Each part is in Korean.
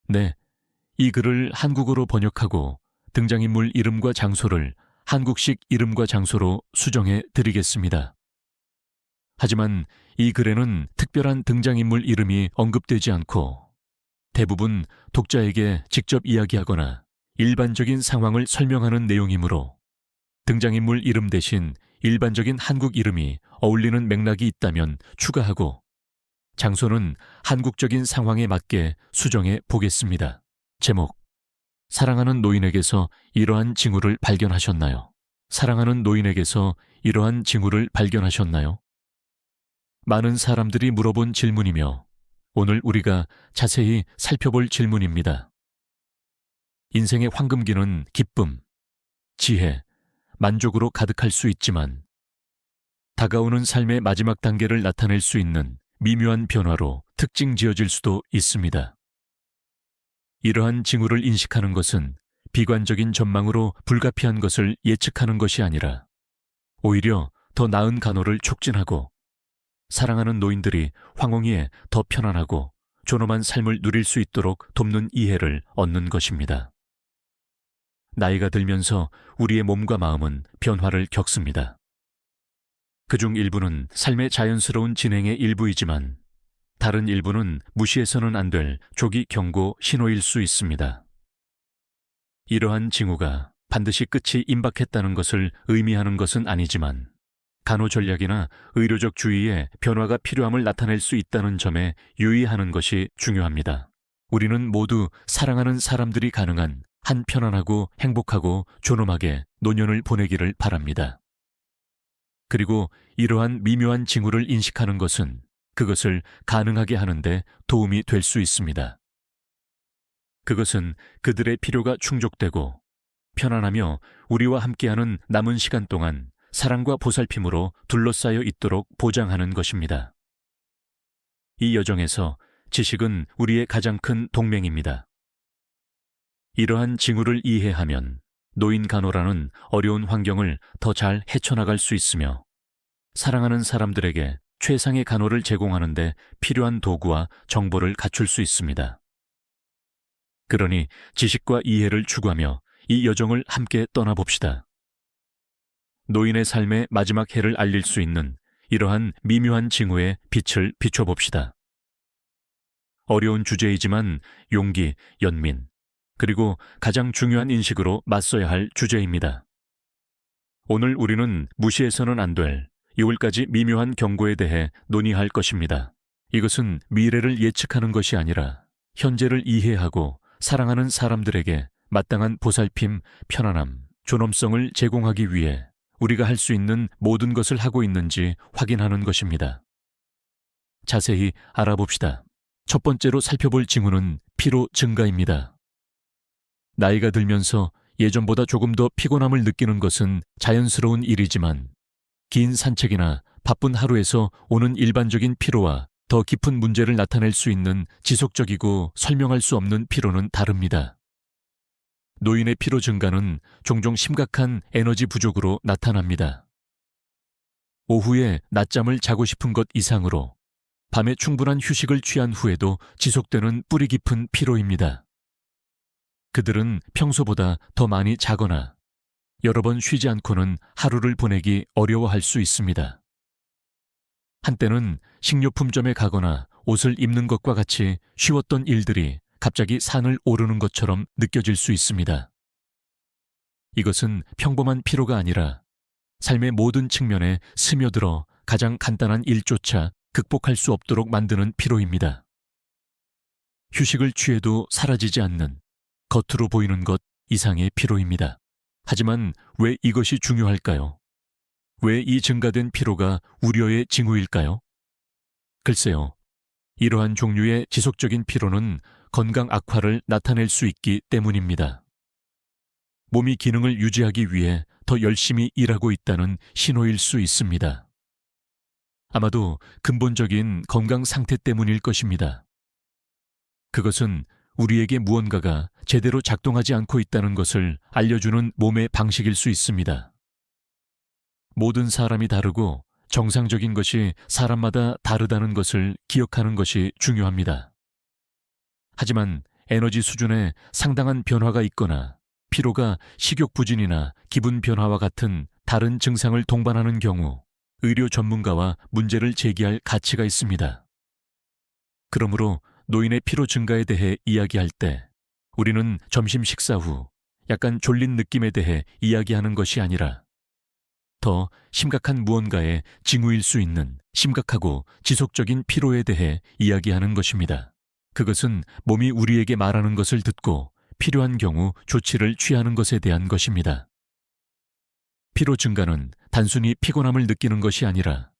네, 이 글을 한국어로 번역하고 등장인물 이름과 장소를 한국식 이름과 장소로 수정해 드리겠습니다. 하지만 이 글에는 특별한 등장인물 이름이 언급되지 않고 대부분 독자에게 직접 이야기하거나 일반적인 상황을 설명하는 내용이므로 등장인물 이름 대신 일반적인 한국 이름이 어울리는 맥락이 있다면 추가하고 장소는 한국적인 상황에 맞게 수정해 보겠습니다. 제목: 사랑하는 노인에게서 이러한 징후를 발견하셨나요? 사랑하는 노인에게서 이러한 징후를 발견하셨나요? 많은 사람들이 물어본 질문이며 오늘 우리가 자세히 살펴볼 질문입니다. 인생의 황금기는 기쁨, 지혜, 만족으로 가득할 수 있지만 다가오는 삶의 마지막 단계를 나타낼 수 있는 미묘한 변화로 특징 지어질 수도 있습니다. 이러한 징후를 인식하는 것은 비관적인 전망으로 불가피한 것을 예측하는 것이 아니라 오히려 더 나은 간호를 촉진하고 사랑하는 노인들이 황홀히에 더 편안하고 존엄한 삶을 누릴 수 있도록 돕는 이해를 얻는 것입니다. 나이가 들면서 우리의 몸과 마음은 변화를 겪습니다. 그중 일부는 삶의 자연스러운 진행의 일부이지만 다른 일부는 무시해서는 안 될 조기 경고 신호일 수 있습니다. 이러한 징후가 반드시 끝이 임박했다는 것을 의미하는 것은 아니지만 간호 전략이나 의료적 주의에 변화가 필요함을 나타낼 수 있다는 점에 유의하는 것이 중요합니다. 우리는 모두 사랑하는 사람들이 가능한 한 편안하고 행복하고 존엄하게 노년을 보내기를 바랍니다. 그리고 이러한 미묘한 징후를 인식하는 것은 그것을 가능하게 하는데 도움이 될 수 있습니다. 그것은 그들의 필요가 충족되고 편안하며 우리와 함께하는 남은 시간 동안 사랑과 보살핌으로 둘러싸여 있도록 보장하는 것입니다. 이 여정에서 지식은 우리의 가장 큰 동맹입니다. 이러한 징후를 이해하면 노인 간호라는 어려운 환경을 더 잘 헤쳐나갈 수 있으며 사랑하는 사람들에게 최상의 간호를 제공하는 데 필요한 도구와 정보를 갖출 수 있습니다. 그러니 지식과 이해를 추구하며 이 여정을 함께 떠나봅시다. 노인의 삶의 마지막 해를 알릴 수 있는 이러한 미묘한 징후에 빛을 비춰봅시다. 어려운 주제이지만 용기, 연민, 그리고 가장 중요한 인식으로 맞서야 할 주제입니다. 오늘 우리는 무시해서는 안 될 6월까지 미묘한 경고에 대해 논의할 것입니다. 이것은 미래를 예측하는 것이 아니라 현재를 이해하고 사랑하는 사람들에게 마땅한 보살핌, 편안함, 존엄성을 제공하기 위해 우리가 할 수 있는 모든 것을 하고 있는지 확인하는 것입니다. 자세히 알아봅시다. 첫 번째로 살펴볼 징후는 피로 증가입니다. 나이가 들면서 예전보다 조금 더 피곤함을 느끼는 것은 자연스러운 일이지만 긴 산책이나 바쁜 하루에서 오는 일반적인 피로와 더 깊은 문제를 나타낼 수 있는 지속적이고 설명할 수 없는 피로는 다릅니다. 노인의 피로 증가는 종종 심각한 에너지 부족으로 나타납니다. 오후에 낮잠을 자고 싶은 것 이상으로 밤에 충분한 휴식을 취한 후에도 지속되는 뿌리 깊은 피로입니다. 그들은 평소보다 더 많이 자거나 여러 번 쉬지 않고는 하루를 보내기 어려워할 수 있습니다. 한때는 식료품점에 가거나 옷을 입는 것과 같이 쉬웠던 일들이 갑자기 산을 오르는 것처럼 느껴질 수 있습니다. 이것은 평범한 피로가 아니라 삶의 모든 측면에 스며들어 가장 간단한 일조차 극복할 수 없도록 만드는 피로입니다. 휴식을 취해도 사라지지 않는 겉으로 보이는 것 이상의 피로입니다. 하지만 왜 이것이 중요할까요? 왜 이 증가된 피로가 우려의 징후일까요? 글쎄요, 이러한 종류의 지속적인 피로는 건강 악화를 나타낼 수 있기 때문입니다. 몸이 기능을 유지하기 위해 더 열심히 일하고 있다는 신호일 수 있습니다. 아마도 근본적인 건강 상태 때문일 것입니다. 그것은 우리에게 무언가가 제대로 작동하지 않고 있다는 것을 알려주는 몸의 방식일 수 있습니다. 모든 사람이 다르고 정상적인 것이 사람마다 다르다는 것을 기억하는 것이 중요합니다. 하지만 에너지 수준에 상당한 변화가 있거나 피로가 식욕부진이나 기분 변화와 같은 다른 증상을 동반하는 경우 의료 전문가와 문제를 제기할 가치가 있습니다. 그러므로 노인의 피로 증가에 대해 이야기할 때 우리는 점심 식사 후 약간 졸린 느낌에 대해 이야기하는 것이 아니라 더 심각한 무언가의 징후일 수 있는 심각하고 지속적인 피로에 대해 이야기하는 것입니다. 그것은 몸이 우리에게 말하는 것을 듣고 필요한 경우 조치를 취하는 것에 대한 것입니다. 피로 증가는 단순히 피곤함을 느끼는 것이 아니라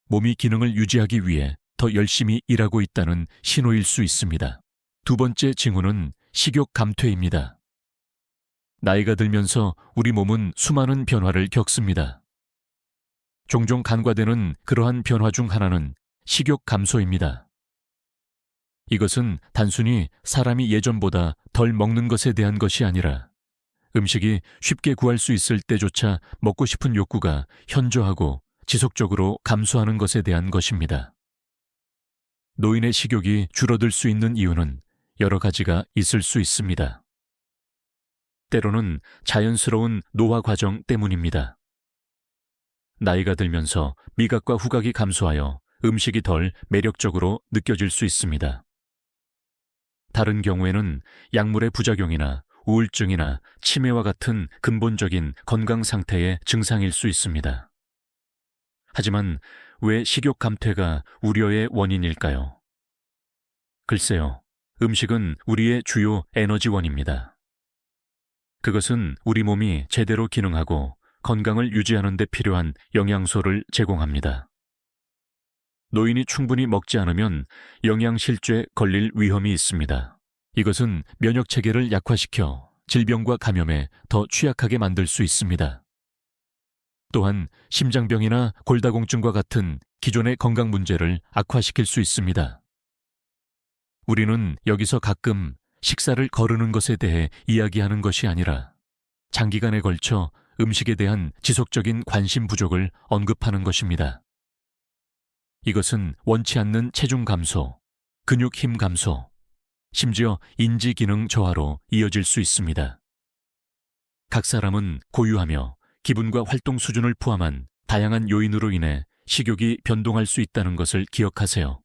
몸이 기능을 유지하기 위해 더 열심히 일하고 있다는 신호일 수 있습니다. 두 번째 징후는 식욕 감퇴입니다. 나이가 들면서 우리 몸은 수많은 변화를 겪습니다. 종종 간과되는 그러한 변화 중 하나는 식욕 감소입니다. 이것은 단순히 사람이 예전보다 덜 먹는 것에 대한 것이 아니라 음식이 쉽게 구할 수 있을 때조차 먹고 싶은 욕구가 현저하고 지속적으로 감소하는 것에 대한 것입니다. 노인의 식욕이 줄어들 수 있는 이유는 여러 가지가 있을 수 있습니다. 때로는 자연스러운 노화 과정 때문입니다. 나이가 들면서 미각과 후각이 감소하여 음식이 덜 매력적으로 느껴질 수 있습니다. 다른 경우에는 약물의 부작용이나 우울증이나 치매와 같은 근본적인 건강 상태의 증상일 수 있습니다. 하지만 왜 식욕 감퇴가 우려의 원인일까요? 글쎄요, 음식은 우리의 주요 에너지원입니다. 그것은 우리 몸이 제대로 기능하고 건강을 유지하는 데 필요한 영양소를 제공합니다. 노인이 충분히 먹지 않으면 영양실조에 걸릴 위험이 있습니다. 이것은 면역체계를 약화시켜 질병과 감염에 더 취약하게 만들 수 있습니다. 또한 심장병이나 골다공증과 같은 기존의 건강 문제를 악화시킬 수 있습니다. 우리는 여기서 가끔 식사를 거르는 것에 대해 이야기하는 것이 아니라 장기간에 걸쳐 음식에 대한 지속적인 관심 부족을 언급하는 것입니다. 이것은 원치 않는 체중 감소, 근육 힘 감소, 심지어 인지 기능 저하로 이어질 수 있습니다. 각 사람은 고유하며 기분과 활동 수준을 포함한 다양한 요인으로 인해 식욕이 변동할 수 있다는 것을 기억하세요.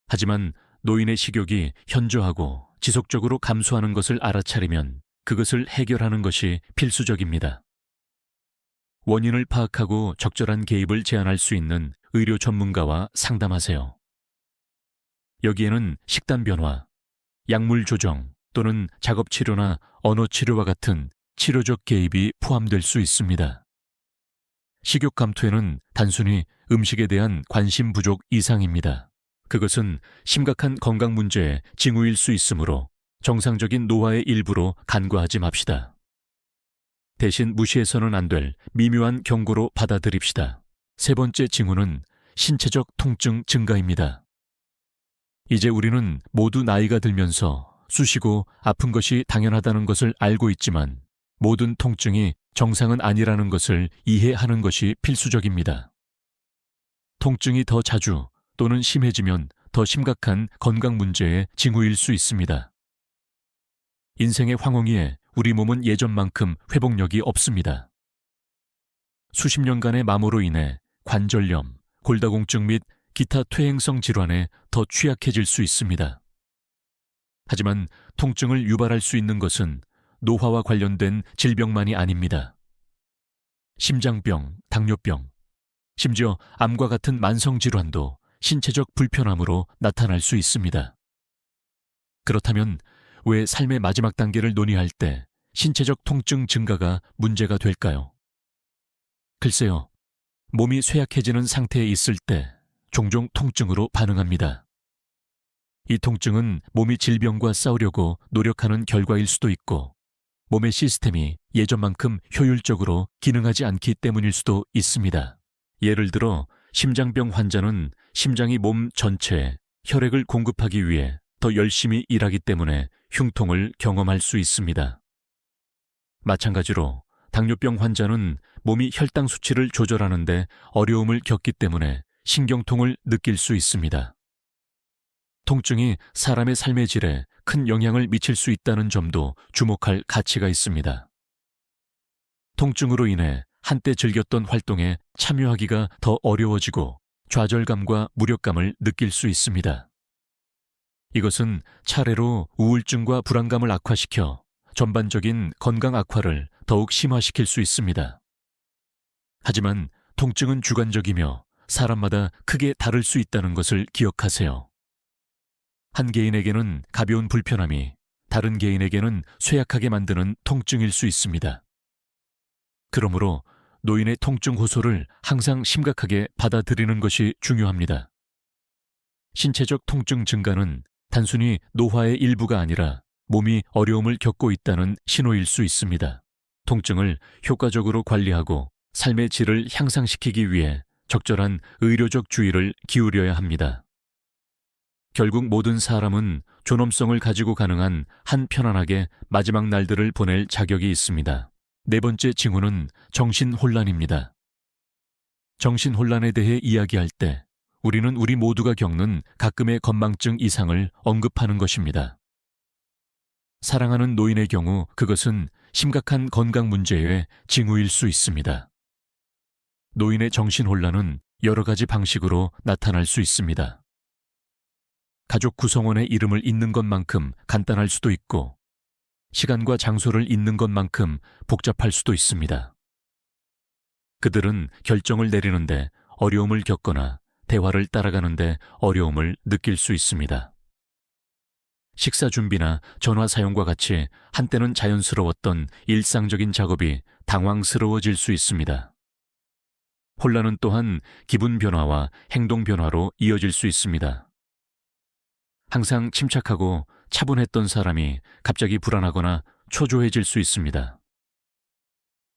하지만 노인의 식욕이 현저하고 지속적으로 감소하는 것을 알아차리면 그것을 해결하는 것이 필수적입니다. 원인을 파악하고 적절한 개입을 제안할 수 있는 의료 전문가와 상담하세요. 여기에는 식단 변화, 약물 조정 또는 작업 치료나 언어 치료와 같은 치료적 개입이 포함될 수 있습니다. 식욕 감퇴는 단순히 음식에 대한 관심 부족 이상입니다. 그것은 심각한 건강 문제의 징후일 수 있으므로 정상적인 노화의 일부로 간과하지 맙시다. 대신 무시해서는 안 될 미묘한 경고로 받아들입시다. 세 번째 징후는 신체적 통증 증가입니다. 이제 우리는 모두 나이가 들면서 쑤시고 아픈 것이 당연하다는 것을 알고 있지만 모든 통증이 정상은 아니라는 것을 이해하는 것이 필수적입니다. 통증이 더 자주 또는 심해지면 더 심각한 건강 문제의 징후일 수 있습니다. 인생의 황홀기에 우리 몸은 예전만큼 회복력이 없습니다. 수십 년간의 마모로 인해 관절염, 골다공증 및 기타 퇴행성 질환에 더 취약해질 수 있습니다. 하지만 통증을 유발할 수 있는 것은 노화와 관련된 질병만이 아닙니다. 심장병, 당뇨병, 심지어 암과 같은 만성 질환도 신체적 불편함으로 나타날 수 있습니다. 그렇다면 왜 삶의 마지막 단계를 논의할 때 신체적 통증 증가가 문제가 될까요? 글쎄요, 몸이 쇠약해지는 상태에 있을 때 종종 통증으로 반응합니다. 이 통증은 몸이 질병과 싸우려고 노력하는 결과일 수도 있고 몸의 시스템이 예전만큼 효율적으로 기능하지 않기 때문일 수도 있습니다. 예를 들어 심장병 환자는 심장이 몸 전체에 혈액을 공급하기 위해 더 열심히 일하기 때문에 흉통을 경험할 수 있습니다. 마찬가지로 당뇨병 환자는 몸이 혈당 수치를 조절하는 데 어려움을 겪기 때문에 신경통을 느낄 수 있습니다. 통증이 사람의 삶의 질에 큰 영향을 미칠 수 있다는 점도 주목할 가치가 있습니다. 통증으로 인해 한때 즐겼던 활동에 참여하기가 더 어려워지고 좌절감과 무력감을 느낄 수 있습니다. 이것은 차례로 우울증과 불안감을 악화시켜 전반적인 건강 악화를 더욱 심화시킬 수 있습니다. 하지만 통증은 주관적이며 사람마다 크게 다를 수 있다는 것을 기억하세요. 한 개인에게는 가벼운 불편함이 다른 개인에게는 쇠약하게 만드는 통증일 수 있습니다. 그러므로 노인의 통증 호소를 항상 심각하게 받아들이는 것이 중요합니다. 신체적 통증 증가는 단순히 노화의 일부가 아니라 몸이 어려움을 겪고 있다는 신호일 수 있습니다. 통증을 효과적으로 관리하고 삶의 질을 향상시키기 위해 적절한 의료적 주의를 기울여야 합니다. 결국 모든 사람은 존엄성을 가지고 가능한 한 편안하게 마지막 날들을 보낼 자격이 있습니다. 네 번째 징후는 정신혼란입니다. 정신혼란에 대해 이야기할 때 우리는 우리 모두가 겪는 가끔의 건망증 이상을 언급하는 것입니다. 사랑하는 노인의 경우 그것은 심각한 건강 문제의 징후일 수 있습니다. 노인의 정신혼란은 여러 가지 방식으로 나타날 수 있습니다. 가족 구성원의 이름을 잊는 것만큼 간단할 수도 있고 시간과 장소를 잊는 것만큼 복잡할 수도 있습니다. 그들은 결정을 내리는데 어려움을 겪거나 대화를 따라가는데 어려움을 느낄 수 있습니다. 식사 준비나 전화 사용과 같이 한때는 자연스러웠던 일상적인 작업이 당황스러워질 수 있습니다. 혼란은 또한 기분 변화와 행동 변화로 이어질 수 있습니다. 항상 침착하고 차분했던 사람이 갑자기 불안하거나 초조해질 수 있습니다.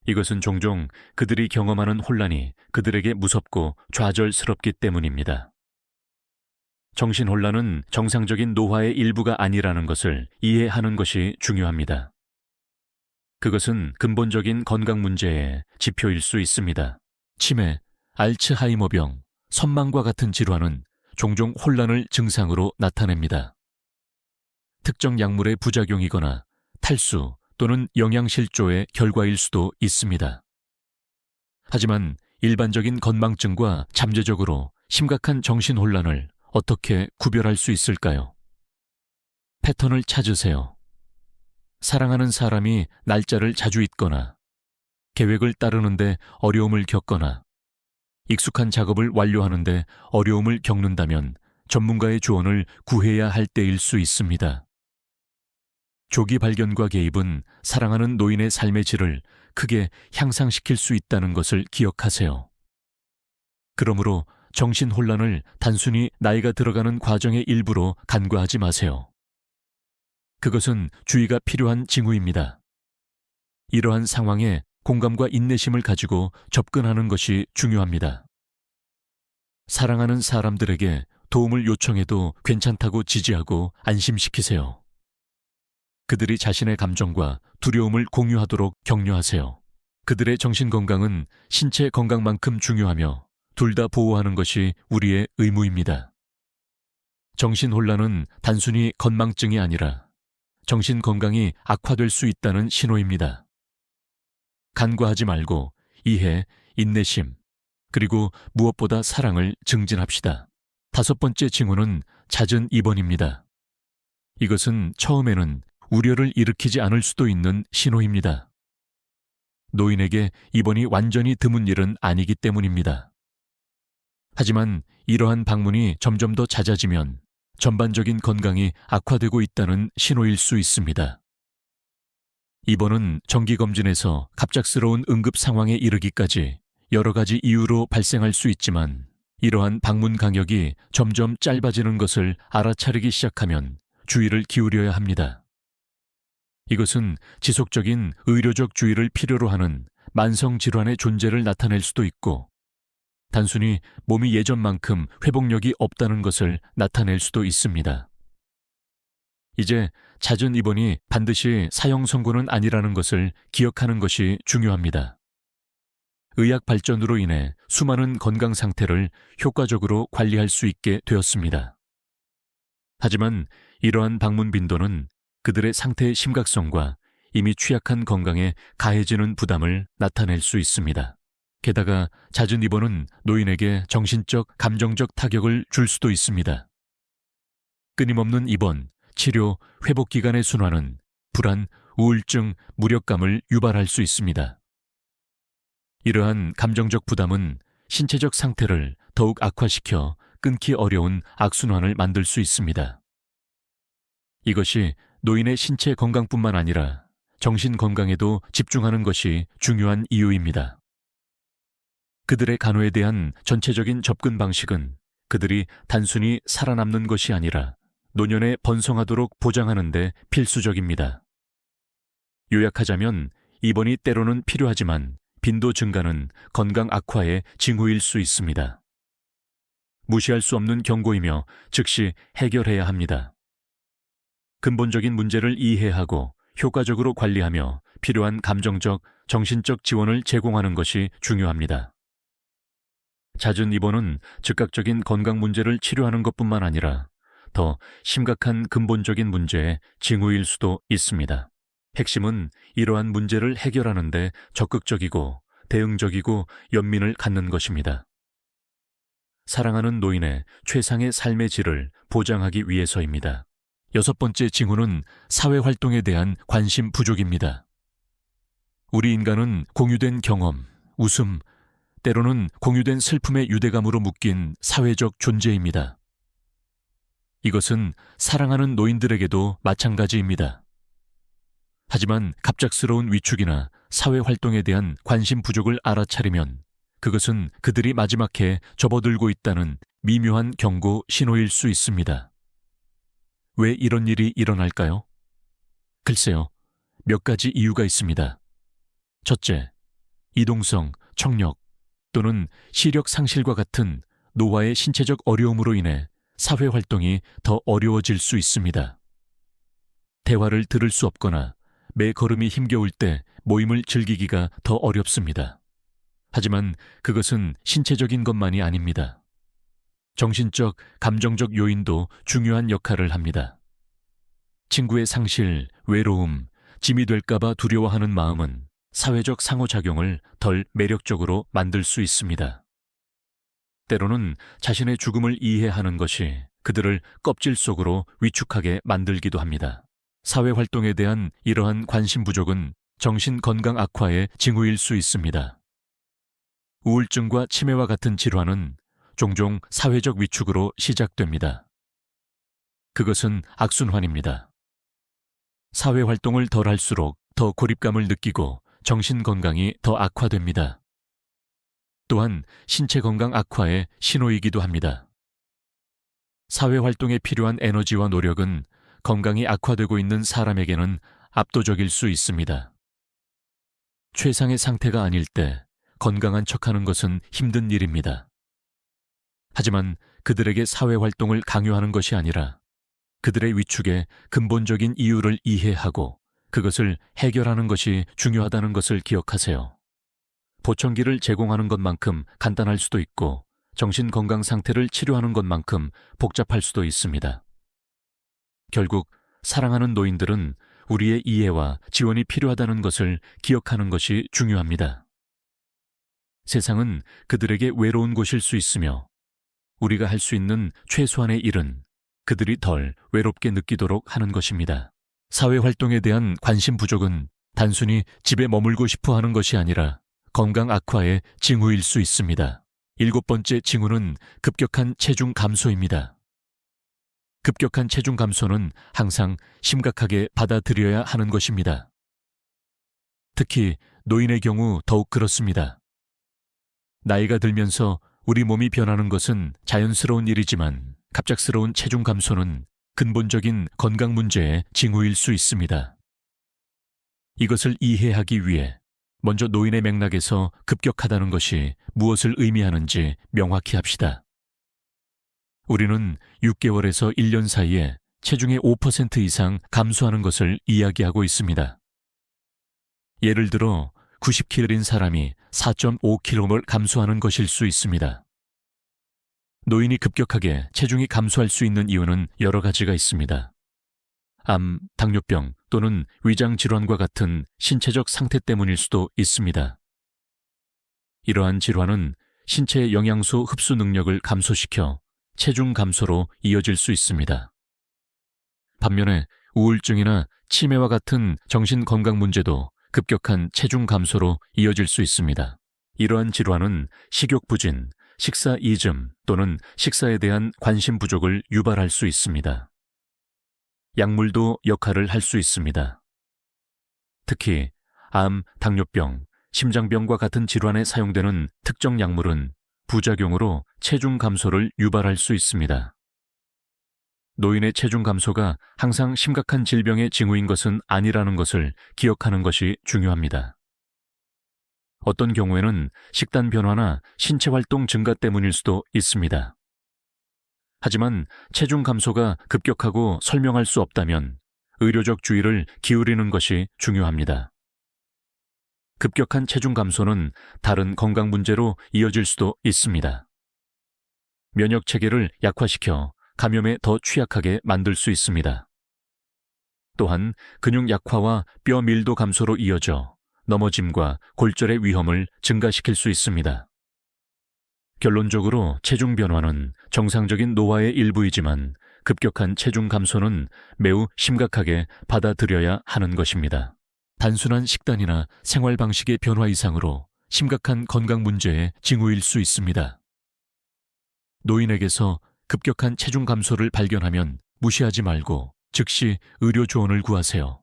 이것은 종종 그들이 경험하는 혼란이 그들에게 무섭고 좌절스럽기 때문입니다. 정신혼란은 정상적인 노화의 일부가 아니라는 것을 이해하는 것이 중요합니다. 그것은 근본적인 건강 문제의 지표일 수 있습니다. 치매, 알츠하이머병, 선망과 같은 질환은 종종 혼란을 증상으로 나타냅니다. 특정 약물의 부작용이거나 탈수 또는 영양실조의 결과일 수도 있습니다. 하지만 일반적인 건망증과 잠재적으로 심각한 정신혼란을 어떻게 구별할 수 있을까요? 패턴을 찾으세요. 사랑하는 사람이 날짜를 자주 잊거나 계획을 따르는데 어려움을 겪거나 익숙한 작업을 완료하는데 어려움을 겪는다면 전문가의 조언을 구해야 할 때일 수 있습니다. 조기 발견과 개입은 사랑하는 노인의 삶의 질을 크게 향상시킬 수 있다는 것을 기억하세요. 그러므로 정신혼란을 단순히 나이가 들어가는 과정의 일부로 간과하지 마세요. 그것은 주의가 필요한 징후입니다. 이러한 상황에 공감과 인내심을 가지고 접근하는 것이 중요합니다. 사랑하는 사람들에게 도움을 요청해도 괜찮다고 지지하고 안심시키세요. 그들이 자신의 감정과 두려움을 공유하도록 격려하세요. 그들의 정신건강은 신체 건강만큼 중요하며 둘 다 보호하는 것이 우리의 의무입니다. 정신혼란은 단순히 건망증이 아니라 정신건강이 악화될 수 있다는 신호입니다. 간과하지 말고 이해, 인내심, 그리고 무엇보다 사랑을 증진합시다. 다섯 번째 징후는 잦은 입원입니다. 이것은 처음에는 우려를 일으키지 않을 수도 있는 신호입니다. 노인에게 입원이 완전히 드문 일은 아니기 때문입니다. 하지만 이러한 방문이 점점 더 잦아지면 전반적인 건강이 악화되고 있다는 신호일 수 있습니다. 입원은 정기검진에서 갑작스러운 응급 상황에 이르기까지 여러 가지 이유로 발생할 수 있지만 이러한 방문 간격이 점점 짧아지는 것을 알아차리기 시작하면 주의를 기울여야 합니다. 이것은 지속적인 의료적 주의를 필요로 하는 만성질환의 존재를 나타낼 수도 있고 단순히 몸이 예전만큼 회복력이 없다는 것을 나타낼 수도 있습니다. 이제 잦은 입원이 반드시 사형 선고는 아니라는 것을 기억하는 것이 중요합니다. 의학 발전으로 인해 수많은 건강 상태를 효과적으로 관리할 수 있게 되었습니다. 하지만 이러한 방문 빈도는 그들의 상태의 심각성과 이미 취약한 건강에 가해지는 부담을 나타낼 수 있습니다. 게다가 잦은 입원은 노인에게 정신적, 감정적 타격을 줄 수도 있습니다. 끊임없는 입원, 치료, 회복 기간의 순환은 불안, 우울증, 무력감을 유발할 수 있습니다. 이러한 감정적 부담은 신체적 상태를 더욱 악화시켜 끊기 어려운 악순환을 만들 수 있습니다. 이것이 노인의 신체 건강뿐만 아니라 정신 건강에도 집중하는 것이 중요한 이유입니다. 그들의 간호에 대한 전체적인 접근 방식은 그들이 단순히 살아남는 것이 아니라 노년에 번성하도록 보장하는 데 필수적입니다. 요약하자면 입원이 때로는 필요하지만 빈도 증가는 건강 악화의 징후일 수 있습니다. 무시할 수 없는 경고이며 즉시 해결해야 합니다. 근본적인 문제를 이해하고 효과적으로 관리하며 필요한 감정적, 정신적 지원을 제공하는 것이 중요합니다. 잦은 입원은 즉각적인 건강 문제를 치료하는 것뿐만 아니라 더 심각한 근본적인 문제의 징후일 수도 있습니다. 핵심은 이러한 문제를 해결하는 데 적극적이고 대응적이고 연민을 갖는 것입니다. 사랑하는 노인의 최상의 삶의 질을 보장하기 위해서입니다. 6번째 징후는 사회활동에 대한 관심 부족입니다. 우리 인간은 공유된 경험, 웃음, 때로는 공유된 슬픔의 유대감으로 묶인 사회적 존재입니다. 이것은 사랑하는 노인들에게도 마찬가지입니다. 하지만 갑작스러운 위축이나 사회활동에 대한 관심 부족을 알아차리면 그것은 그들이 마지막에 접어들고 있다는 미묘한 경고 신호일 수 있습니다. 왜 이런 일이 일어날까요? 글쎄요, 몇 가지 이유가 있습니다. 첫째, 이동성, 청력 또는 시력 상실과 같은 노화의 신체적 어려움으로 인해 사회활동이 더 어려워질 수 있습니다. 대화를 들을 수 없거나 매 걸음이 힘겨울 때 모임을 즐기기가 더 어렵습니다. 하지만 그것은 신체적인 것만이 아닙니다. 정신적, 감정적 요인도 중요한 역할을 합니다. 친구의 상실, 외로움, 짐이 될까봐 두려워하는 마음은 사회적 상호작용을 덜 매력적으로 만들 수 있습니다. 때로는 자신의 죽음을 이해하는 것이 그들을 껍질 속으로 위축하게 만들기도 합니다. 사회활동에 대한 이러한 관심 부족은 정신건강 악화의 징후일 수 있습니다. 우울증과 치매와 같은 질환은 종종 사회적 위축으로 시작됩니다. 그것은 악순환입니다. 사회활동을 덜 할수록 더 고립감을 느끼고 정신건강이 더 악화됩니다. 또한 신체 건강 악화의 신호이기도 합니다. 사회활동에 필요한 에너지와 노력은 건강이 악화되고 있는 사람에게는 압도적일 수 있습니다. 최상의 상태가 아닐 때 건강한 척하는 것은 힘든 일입니다. 하지만 그들에게 사회활동을 강요하는 것이 아니라 그들의 위축의 근본적인 이유를 이해하고 그것을 해결하는 것이 중요하다는 것을 기억하세요. 보청기를 제공하는 것만큼 간단할 수도 있고 정신건강 상태를 치료하는 것만큼 복잡할 수도 있습니다. 결국 사랑하는 노인들은 우리의 이해와 지원이 필요하다는 것을 기억하는 것이 중요합니다. 세상은 그들에게 외로운 곳일 수 있으며 우리가 할 수 있는 최소한의 일은 그들이 덜 외롭게 느끼도록 하는 것입니다. 사회활동에 대한 관심 부족은 단순히 집에 머물고 싶어 하는 것이 아니라 건강 악화의 징후일 수 있습니다. 7번째 징후는 급격한 체중 감소입니다. 급격한 체중 감소는 항상 심각하게 받아들여야 하는 것입니다. 특히 노인의 경우 더욱 그렇습니다. 나이가 들면서 우리 몸이 변하는 것은 자연스러운 일이지만 갑작스러운 체중 감소는 근본적인 건강 문제의 징후일 수 있습니다. 이것을 이해하기 위해 먼저 노인의 맥락에서 급격하다는 것이 무엇을 의미하는지 명확히 합시다. 우리는 6개월에서 1년 사이에 체중의 5% 이상 감소하는 것을 이야기하고 있습니다. 예를 들어 90kg인 사람이 4.5kg 감소하는 것일 수 있습니다. 노인이 급격하게 체중이 감소할 수 있는 이유는 여러 가지가 있습니다. 암, 당뇨병 또는 위장 질환과 같은 신체적 상태 때문일 수도 있습니다. 이러한 질환은 신체의 영양소 흡수 능력을 감소시켜 체중 감소로 이어질 수 있습니다. 반면에 우울증이나 치매와 같은 정신 건강 문제도 급격한 체중 감소로 이어질 수 있습니다. 이러한 질환은 식욕 부진, 식사 이즘 또는 식사에 대한 관심 부족을 유발할 수 있습니다. 약물도 역할을 할 수 있습니다. 특히 암, 당뇨병, 심장병과 같은 질환에 사용되는 특정 약물은 부작용으로 체중 감소를 유발할 수 있습니다. 노인의 체중 감소가 항상 심각한 질병의 징후인 것은 아니라는 것을 기억하는 것이 중요합니다. 어떤 경우에는 식단 변화나 신체 활동 증가 때문일 수도 있습니다. 하지만 체중 감소가 급격하고 설명할 수 없다면 의료적 주의를 기울이는 것이 중요합니다. 급격한 체중 감소는 다른 건강 문제로 이어질 수도 있습니다. 면역 체계를 약화시켜 감염에 더 취약하게 만들 수 있습니다. 또한 근육 약화와 뼈 밀도 감소로 이어져 넘어짐과 골절의 위험을 증가시킬 수 있습니다. 결론적으로 체중 변화는 정상적인 노화의 일부이지만 급격한 체중 감소는 매우 심각하게 받아들여야 하는 것입니다. 단순한 식단이나 생활 방식의 변화 이상으로 심각한 건강 문제의 징후일 수 있습니다. 노인에게서 급격한 체중 감소를 발견하면 무시하지 말고 즉시 의료 조언을 구하세요.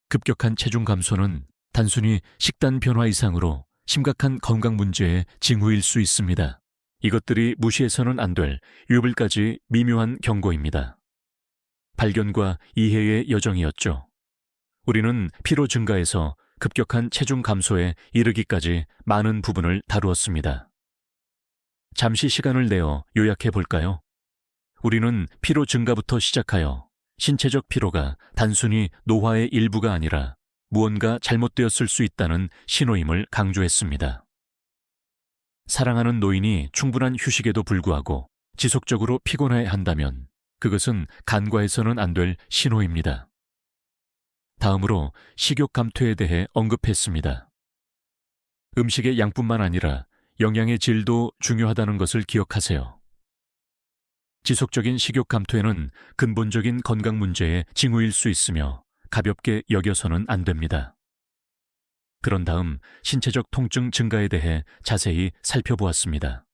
급격한 체중 감소는 단순히 식단 변화 이상으로 심각한 건강 문제의 징후일 수 있습니다. 이것들이 무시해서는 안 될 유불까지 미묘한 경고입니다. 발견과 이해의 여정이었죠. 우리는 피로 증가에서 급격한 체중 감소에 이르기까지 많은 부분을 다루었습니다. 잠시 시간을 내어 요약해 볼까요? 우리는 피로 증가부터 시작하여 신체적 피로가 단순히 노화의 일부가 아니라 무언가 잘못되었을 수 있다는 신호임을 강조했습니다. 사랑하는 노인이 충분한 휴식에도 불구하고 지속적으로 피곤해 한다면 그것은 간과해서는 안 될 신호입니다. 다음으로 식욕 감퇴에 대해 언급했습니다. 음식의 양뿐만 아니라 영양의 질도 중요하다는 것을 기억하세요. 지속적인 식욕 감퇴는 근본적인 건강 문제의 징후일 수 있으며 가볍게 여겨서는 안 됩니다. 그런 다음 신체적 통증 증가에 대해 자세히 살펴보았습니다.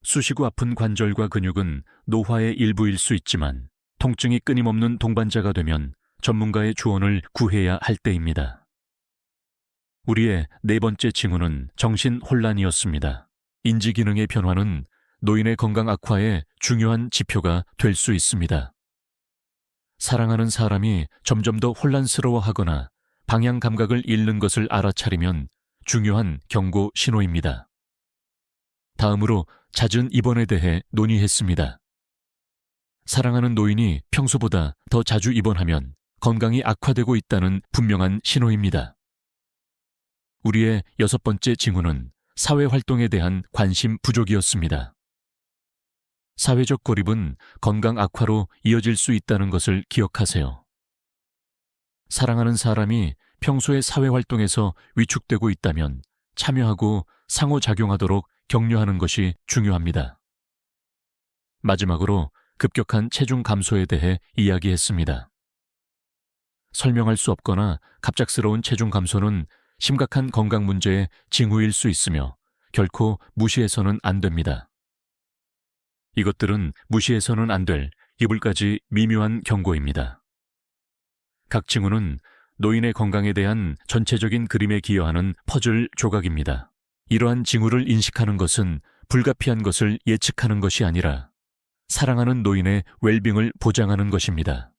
쑤시고 아픈 관절과 근육은 노화의 일부일 수 있지만 통증이 끊임없는 동반자가 되면 전문가의 조언을 구해야 할 때입니다. 우리의 네 번째 징후는 정신혼란이었습니다. 인지기능의 변화는 노인의 건강 악화의 중요한 지표가 될 수 있습니다. 사랑하는 사람이 점점 더 혼란스러워하거나 방향 감각을 잃는 것을 알아차리면 중요한 경고 신호입니다. 다음으로 잦은 입원에 대해 논의했습니다. 사랑하는 노인이 평소보다 더 자주 입원하면 건강이 악화되고 있다는 분명한 신호입니다. 우리의 여섯 번째 징후는 사회활동에 대한 관심 부족이었습니다. 사회적 고립은 건강 악화로 이어질 수 있다는 것을 기억하세요. 사랑하는 사람이 평소의 사회활동에서 위축되고 있다면 참여하고 상호작용하도록 격려하는 것이 중요합니다. 마지막으로 급격한 체중 감소에 대해 이야기했습니다. 설명할 수 없거나 갑작스러운 체중 감소는 심각한 건강 문제의 징후일 수 있으며 결코 무시해서는 안 됩니다. 이것들은 무시해서는 안 될 이불까지 미묘한 경고입니다. 각 징후는 노인의 건강에 대한 전체적인 그림에 기여하는 퍼즐 조각입니다. 이러한 징후를 인식하는 것은 불가피한 것을 예측하는 것이 아니라 사랑하는 노인의 웰빙을 보장하는 것입니다.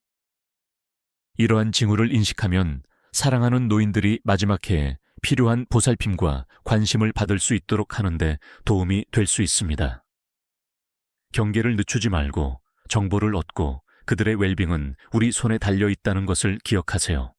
이러한 징후를 인식하면 사랑하는 노인들이 마지막 해에 필요한 보살핌과 관심을 받을 수 있도록 하는데 도움이 될 수 있습니다. 경계를 늦추지 말고 정보를 얻고 그들의 웰빙은 우리 손에 달려 있다는 것을 기억하세요.